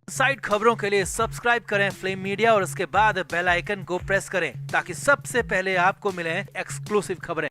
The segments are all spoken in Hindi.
साइड खबरों के लिए सब्सक्राइब करें फ्लेम मीडिया और उसके बाद बेल आइकन को प्रेस करें ताकि सबसे पहले आपको मिले एक्सक्लूसिव खबरें।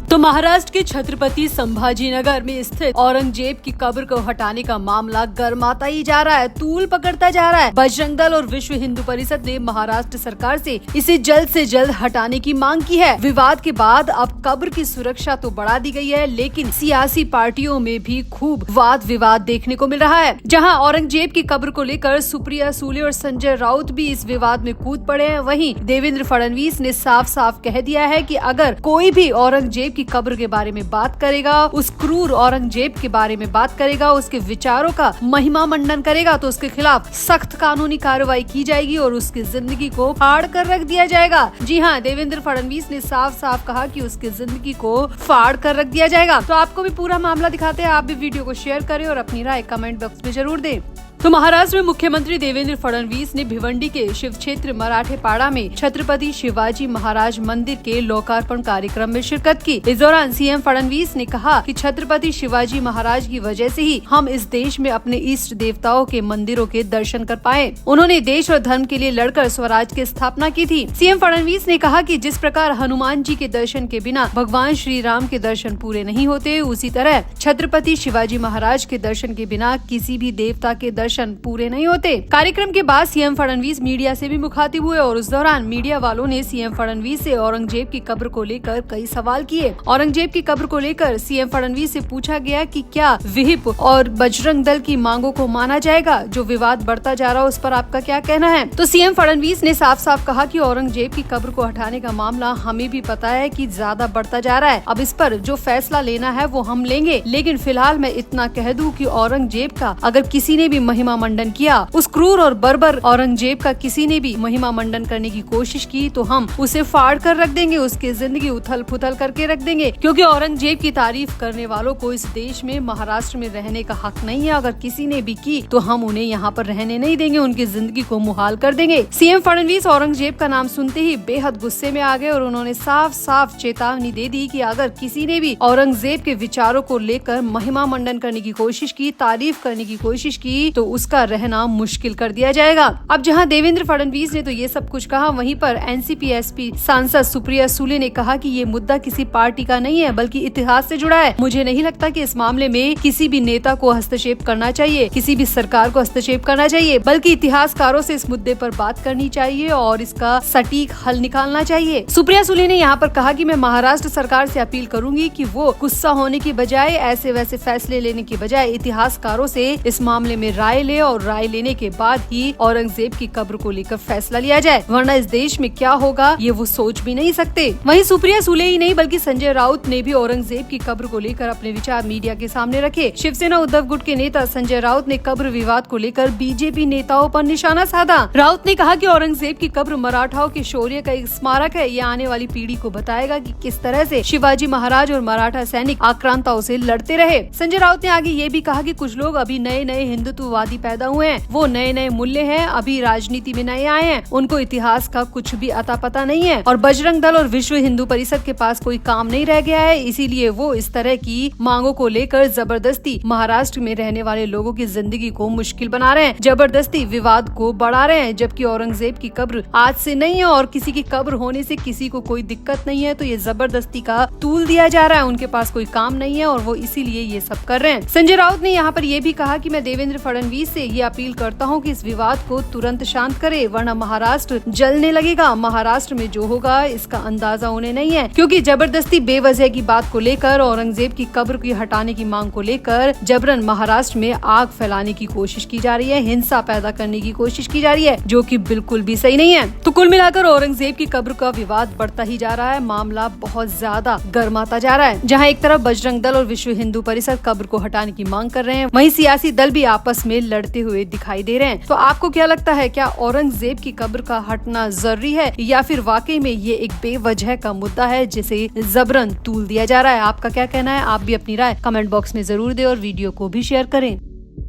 तो महाराष्ट्र के छत्रपति संभाजीनगर में स्थित औरंगजेब की कब्र को हटाने का मामला गर्माता ही जा रहा है, तूल पकड़ता जा रहा है। बजरंग दल और विश्व हिंदू परिषद ने महाराष्ट्र सरकार से इसे जल्द से जल्द हटाने की मांग की है। विवाद के बाद अब कब्र की सुरक्षा तो बढ़ा दी गई है, लेकिन सियासी पार्टियों में भी खूब वाद विवाद देखने को मिल रहा है। जहाँ औरंगजेब की कब्र को लेकर सुप्रिया सुले और संजय राउत भी इस विवाद में कूद पड़े हैं। वहीं देवेंद्र फडणवीस ने साफ साफ कह दिया है कि अगर कोई भी औरंगजेब की कब्र के बारे में बात करेगा, उस क्रूर औरंगजेब के बारे में बात करेगा, उसके विचारों का महिमा मंडन करेगा, तो उसके खिलाफ सख्त कानूनी कार्रवाई की जाएगी और उसकी जिंदगी को फाड़ कर रख दिया जाएगा। जी हाँ, देवेंद्र फडणवीस ने साफ साफ कहा कि उसकी जिंदगी को फाड़ कर रख दिया जाएगा। तो आपको भी पूरा मामला दिखाते हैं, आप भी वीडियो को शेयर करें और अपनी राय कमेंट बॉक्स में जरूर दें। तो महाराष्ट्र में मुख्यमंत्री देवेंद्र फडणवीस ने भिवंडी के शिव क्षेत्र मराठेपाड़ा में छत्रपति शिवाजी महाराज मंदिर के लोकार्पण कार्यक्रम में शिरकत की। इस दौरान सीएम फडणवीस ने कहा कि छत्रपति शिवाजी महाराज की वजह से ही हम इस देश में अपने इष्ट देवताओं के मंदिरों के दर्शन कर पाए। उन्होंने देश और धर्म के लिए लड़कर स्वराज की स्थापना की थी। सीएम फडणवीस ने कहा कि जिस प्रकार हनुमान जी के दर्शन के बिना भगवान श्री राम के दर्शन पूरे नहीं होते, उसी तरह छत्रपति शिवाजी महाराज के दर्शन के बिना किसी भी देवता के दर्शन पूरे नहीं होते। कार्यक्रम के बाद सीएम फडणवीस मीडिया से भी मुखातिब हुए और उस दौरान मीडिया वालों ने सीएम फडणवीस से औरंगजेब की कब्र को लेकर कई सवाल किए। औरंगजेब की कब्र को लेकर सीएम फडणवीस से पूछा गया कि क्या विहिप और बजरंग दल की मांगों को माना जाएगा। जो विवाद बढ़ता जा रहा है उस पर आपका क्या कहना है। तो सीएम फडणवीस ने साफ साफ कहा कि औरंगजेब की कब्र को हटाने का मामला हमें भी पता है कि ज्यादा बढ़ता जा रहा है। अब इस पर जो फैसला लेना है वो हम लेंगे, लेकिन फिलहाल मैं इतना कह दूं कि औरंगजेब का अगर किसी ने भी महिमा मंडन किया, उस क्रूर और बर्बर औरंगजेब का किसी ने भी महिमा मंडन करने की कोशिश की, तो हम उसे फाड़ कर रख देंगे, उसकी जिंदगी उथल पुथल करके रख देंगे। क्योंकि औरंगजेब की तारीफ करने वालों को इस देश में, महाराष्ट्र में रहने का हक नहीं है। अगर किसी ने भी की तो हम उन्हें यहाँ पर रहने नहीं देंगे, उनकी जिंदगी को मुहाल कर देंगे। सीएम फडणवीस औरंगजेब का नाम सुनते ही बेहद गुस्से में आ गए और उन्होंने साफ साफ चेतावनी दे दी कि अगर किसी ने भी औरंगजेब के विचारों को लेकर महिमा मंडन करने की कोशिश की, तारीफ करने की कोशिश की, तो उसका रहना मुश्किल कर दिया जाएगा। अब जहां देवेंद्र फडणवीस ने तो ये सब कुछ कहा, वहीं पर एनसीपी सांसद सुप्रिया सुले ने कहा कि ये मुद्दा किसी पार्टी का नहीं है बल्कि इतिहास से जुड़ा है। मुझे नहीं लगता कि इस मामले में किसी भी नेता को हस्तक्षेप करना चाहिए, किसी भी सरकार को हस्तक्षेप करना चाहिए, बल्कि इतिहासकारों से इस मुद्दे पर बात करनी चाहिए और इसका सटीक हल निकालना चाहिए। सुप्रिया सुले ने यहाँ पर कहा कि मैं महाराष्ट्र सरकार से अपील करूंगी कि वो गुस्सा होने की बजाय, ऐसे वैसे फैसले लेने की बजाय इतिहासकारों से इस मामले में राय ले और राय लेने के बाद ही औरंगजेब की कब्र को लेकर फैसला लिया जाए, वरना इस देश में क्या होगा ये वो सोच भी नहीं सकते। वहीं सुप्रिया सुले ही नहीं बल्कि संजय राउत ने भी औरंगजेब की कब्र को लेकर अपने विचार मीडिया के सामने रखे। शिवसेना उद्धव गुट के नेता संजय राउत ने कब्र विवाद को लेकर बीजेपी नेताओं पर निशाना साधा। राउत ने कहा कि औरंगजेब की कब्र मराठाओं के शौर्य का एक स्मारक है। ये आने वाली पीढ़ी को बताएगा कि किस तरह से शिवाजी महाराज और मराठा सैनिक आक्रांताओं से लड़ते रहे। संजय राउत ने आगे ये भी कहा कि कुछ लोग अभी नए नए हिंदुत्ववादी पैदा हुए हैं, वो नए नए मूल्य हैं, अभी राजनीति में नए आए हैं, उनको इतिहास का कुछ भी अता पता नहीं है और बजरंग दल और विश्व हिंदू परिषद के पास कोई काम नहीं रह गया है, इसीलिए वो इस तरह की मांगों को लेकर जबरदस्ती महाराष्ट्र में रहने वाले लोगों की जिंदगी को मुश्किल बना रहे हैं, जबरदस्ती विवाद को बढ़ा रहे हैं। जबकि औरंगजेब की कब्र आज से नहीं है और किसी की कब्र होने से किसी को कोई दिक्कत नहीं है, तो ये जबरदस्ती का तूल दिया जा रहा है। उनके पास कोई काम नहीं है और वो इसीलिए ये सब कर रहे हैं। संजय राउत ने यहाँ पर ये भी कहा कि मैं देवेंद्र फडणवीस से ये अपील करता हूँ कि इस विवाद को तुरंत शांत करे, वरना महाराष्ट्र जलने लगेगा। महाराष्ट्र में जो होगा इसका अंदाजा उन्हें नहीं है, क्योंकि जबरदस्ती बेवजह की बात को लेकर, औरंगजेब की कब्र की हटाने की मांग को लेकर जबरन महाराष्ट्र में आग फैलाने की कोशिश की जा रही है, हिंसा पैदा करने की कोशिश की जा रही है, जो कि बिल्कुल भी सही नहीं है। तो कुल मिलाकर औरंगजेब की कब्र का विवाद बढ़ता ही जा रहा है, मामला बहुत ज्यादा गर्माता जा रहा है। जहाँ एक तरफ बजरंग दल और विश्व हिंदू परिषद कब्र को हटाने की मांग कर रहे हैं, वहीं सियासी दल भी आपस में लड़ते हुए दिखाई दे रहे हैं। तो आपको क्या लगता है, क्या औरंगजेब की कब्र का हटना जरूरी है या फिर वाकई में ये एक बेवजह का मुद्दा है जिसे जबरन तूल दिया जा रहा है? आपका क्या कहना है? आप भी अपनी राय कमेंट बॉक्स में जरूर दें और वीडियो को भी शेयर करें।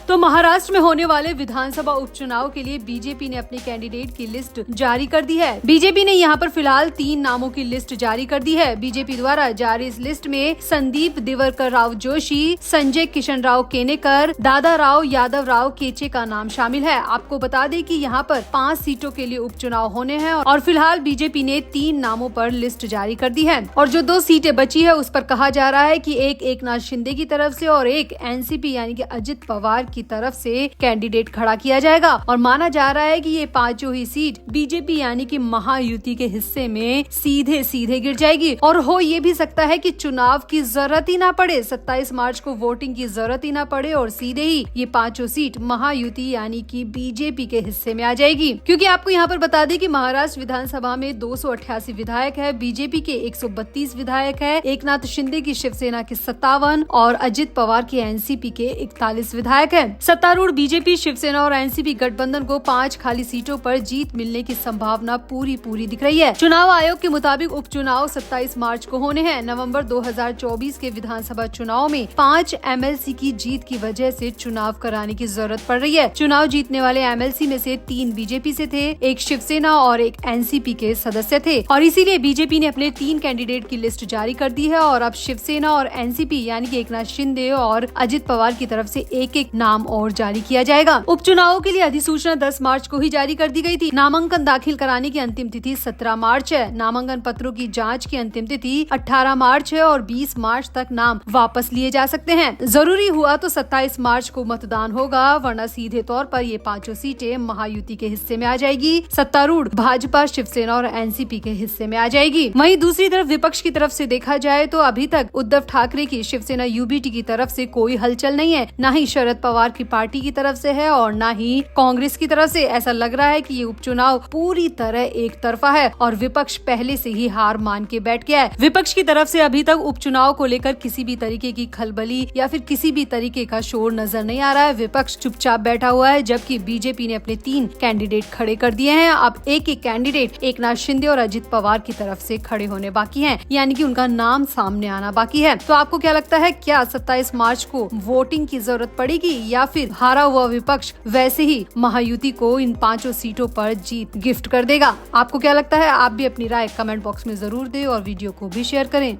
तो महाराष्ट्र में होने वाले विधानसभा उपचुनाव के लिए बीजेपी ने अपने कैंडिडेट की लिस्ट जारी कर दी है। बीजेपी ने यहाँ पर फिलहाल 3 नामों की लिस्ट जारी कर दी है। बीजेपी द्वारा जारी इस लिस्ट में संदीप दिवाकर राव जोशी, संजय किशन राव केनेकर, दादा राव यादव राव केचे का नाम शामिल है। आपको बता दें कि यहाँ पर 5 सीटों के लिए उपचुनाव होने हैं और फिलहाल बीजेपी ने 3 नामों पर लिस्ट जारी कर दी है और जो 2 सीटें बची है उस पर कहा जा रहा है कि एक एकनाथ शिंदे की तरफ से और एक एनसीपी यानी कि अजित पवार की तरफ से कैंडिडेट खड़ा किया जाएगा और माना जा रहा है कि ये 5 ही सीट बीजेपी यानी कि महायुति के हिस्से में सीधे गिर जाएगी और हो ये भी सकता है कि चुनाव की जरूरत ही ना पड़े, 27 मार्च को वोटिंग की जरूरत ही ना पड़े और सीधे ही ये 5 सीट महायुति यानी कि बीजेपी के हिस्से में आ जाएगी। क्योंकि आपको यहाँ पर बता दें कि महाराष्ट्र विधानसभा में 288 विधायक है, बीजेपी के 132 विधायक है, एकनाथ शिंदे की शिवसेना के 57 और अजित पवार की एनसीपी के 41 विधायक है। सत्तारूढ़ बीजेपी, शिवसेना और एनसीपी गठबंधन को 5 खाली सीटों पर जीत मिलने की संभावना पूरी दिख रही है। चुनाव आयोग के मुताबिक उपचुनाव 27 मार्च को होने हैं। नवंबर 2024 के विधानसभा चुनाव में 5 एमएलसी की जीत की वजह से चुनाव कराने की जरूरत पड़ रही है। चुनाव जीतने वाले एमएलसी में से 3 बीजेपी से थे, एक शिवसेना और एक एनसीपी के सदस्य थे और इसीलिए बीजेपी ने अपने 3 कैंडिडेट की लिस्ट जारी कर दी है और अब शिवसेना और एनसीपी यानी कि एकनाथ शिंदे और अजित पवार की तरफ से एक नाम और जारी किया जाएगा। उपचुनावों के लिए अधिसूचना 10 मार्च को ही जारी कर दी गई थी। नामांकन दाखिल कराने की अंतिम तिथि 17 मार्च है। नामांकन पत्रों की जांच की अंतिम तिथि 18 मार्च है और 20 मार्च तक नाम वापस लिए जा सकते हैं। जरूरी हुआ तो 27 मार्च को मतदान होगा, वरना सीधे तौर पर ये 5 सीटें महायुति के हिस्से में आ जाएगी, सत्तारूढ़ भाजपा, शिवसेना और एनसीपी के हिस्से में आ जाएगी। वहीं दूसरी तरफ विपक्ष की तरफ से देखा जाए तो अभी तक उद्धव ठाकरे की शिवसेना यूबीटी की तरफ से कोई हलचल नहीं है, न ही शरद पवार की पार्टी की तरफ से है और न ही कांग्रेस की तरफ से। ऐसा लग रहा है कि ये उपचुनाव पूरी तरह एक तरफा है और विपक्ष पहले से ही हार मान के बैठ गया है। विपक्ष की तरफ से अभी तक उपचुनाव को लेकर किसी भी तरीके की खलबली या फिर किसी भी तरीके का शोर नजर नहीं आ रहा है। विपक्ष चुपचाप बैठा हुआ है, जबकि बीजेपी ने अपने 3 कैंडिडेट खड़े कर दिए हैं। अब एक कैंडिडेट एकनाथ शिंदे और अजित पवार की तरफ से खड़े होने बाकी हैं, यानी कि उनका नाम सामने आना बाकी है। तो आपको क्या लगता है, क्या 27 मार्च को वोटिंग की जरूरत पड़ेगी या फिर हारा हुआ विपक्ष वैसे ही महायुति को इन 5 सीटों पर जीत गिफ्ट कर देगा? आपको क्या लगता है? आप भी अपनी राय कमेंट बॉक्स में जरूर दें और वीडियो को भी शेयर करें।